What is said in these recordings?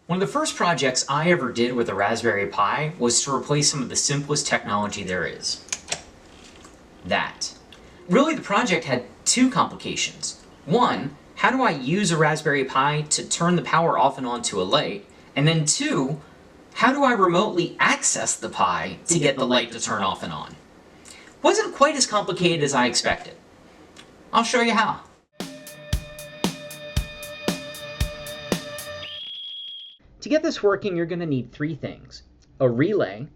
One of the first projects I ever did with a Raspberry Pi was to replace some of the simplest technology there is. That. Really, the project had two complications. One, how do I use a Raspberry Pi to turn the power off and on to a light? And then two, how do I remotely access the Pi to get the light to turn off and on? Wasn't quite as complicated as I expected. I'll show you how. To get this working, you're going to need three things. A relay,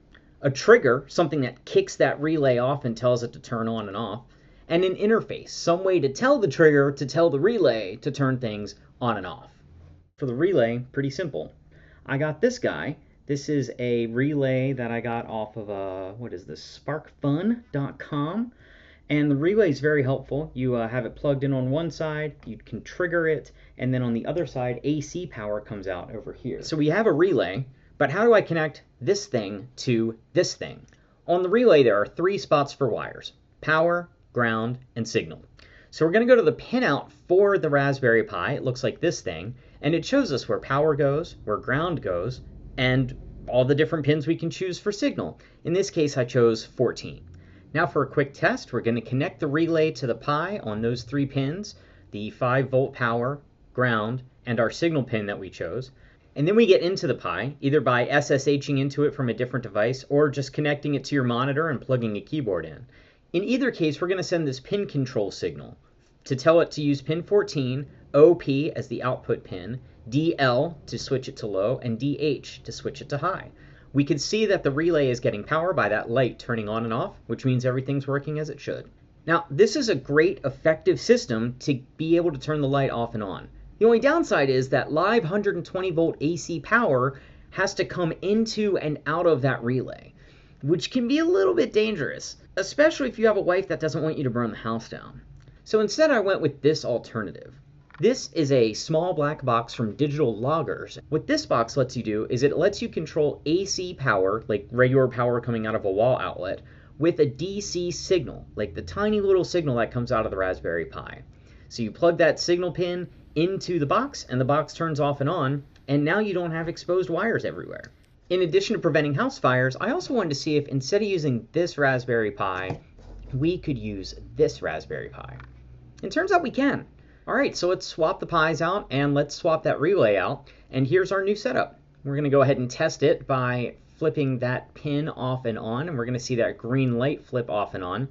a trigger, something that kicks that relay off and tells it to turn on and off, and an interface, some way to tell the trigger to tell the relay to turn things on and off. For the relay, pretty simple. I got this guy. This is a relay that I got off of sparkfun.com. And the relay is very helpful. You have it plugged in on one side, you can trigger it, and then on the other side, AC power comes out over here. So we have a relay, but how do I connect this thing to this thing? On the relay, there are three spots for wires: power, ground, and signal. So we're going to go to the pinout for the Raspberry Pi. It looks like this thing, and it shows us where power goes, where ground goes, and all the different pins we can choose for signal. In this case, I chose 14. Now for a quick test, we're going to connect the relay to the Pi on those three pins, the 5-volt power, ground, and our signal pin that we chose. And then we get into the Pi, either by SSHing into it from a different device or just connecting it to your monitor and plugging a keyboard in. In either case, we're going to send this pin control signal to tell it to use pin 14, OP as the output pin, DL to switch it to low, and DH to switch it to high. We can see that the relay is getting power by that light turning on and off, which means everything's working as it should. Now, this is a great, effective system to be able to turn the light off and on. The only downside is that live 120-volt AC power has to come into and out of that relay, which can be a little bit dangerous, especially if you have a wife that doesn't want you to burn the house down. So instead, I went with this alternative. This is a small black box from Digital Loggers. What this box lets you do is it lets you control AC power, like regular power coming out of a wall outlet, with a DC signal, like the tiny little signal that comes out of the Raspberry Pi. So you plug that signal pin into the box, and the box turns off and on, and now you don't have exposed wires everywhere. In addition to preventing house fires, I also wanted to see if instead of using this Raspberry Pi, we could use this Raspberry Pi. It turns out we can. All right, so let's swap the Pis out and let's swap that relay out. And here's our new setup. We're going to go ahead and test it by flipping that pin off and on, and we're going to see that green light flip off and on.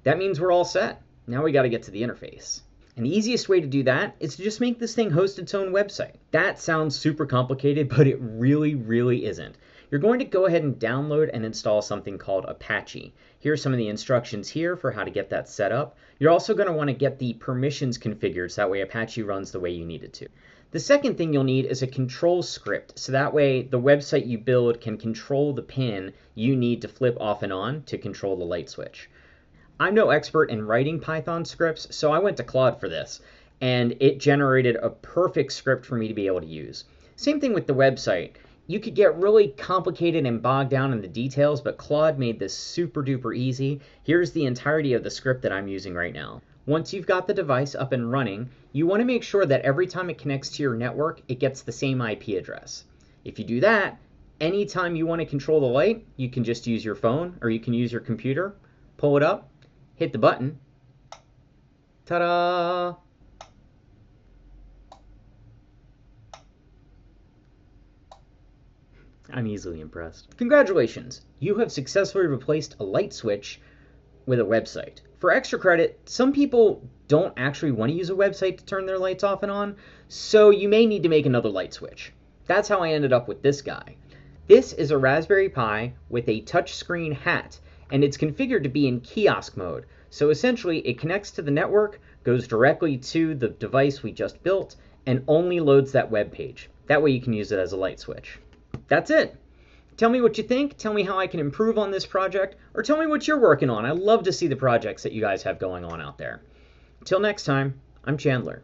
That means we're all set. Now we got to get to the interface. And the easiest way to do that is to just make this thing host its own website. That sounds super complicated, but it really isn't. You're going to go ahead and download and install something called Apache. Here's some of the instructions here for how to get that set up. You're also going to want to get the permissions configured so that way Apache runs the way you need it to. The second thing you'll need is a control script, so that way the website you build can control the pin you need to flip off and on to control the light switch. I'm no expert in writing Python scripts, so I went to Claude for this, and it generated a perfect script for me to be able to use. Same thing with the website. You could get really complicated and bogged down in the details, but Claude made this super duper easy. Here's the entirety of the script that I'm using right now. Once you've got the device up and running, you want to make sure that every time it connects to your network, it gets the same IP address. If you do that, anytime you want to control the light, you can just use your phone or you can use your computer, pull it up, hit the button, ta-da! I'm easily impressed. Congratulations! You have successfully replaced a light switch with a website. For extra credit, some people don't actually want to use a website to turn their lights off and on, so you may need to make another light switch. That's how I ended up with this guy. This is a Raspberry Pi with a touchscreen hat, and it's configured to be in kiosk mode. So essentially, it connects to the network, goes directly to the device we just built, and only loads that web page. That way you can use it as a light switch. That's it. Tell me what you think, tell me how I can improve on this project, or tell me what you're working on. I love to see the projects that you guys have going on out there. Until next time, I'm Chandler.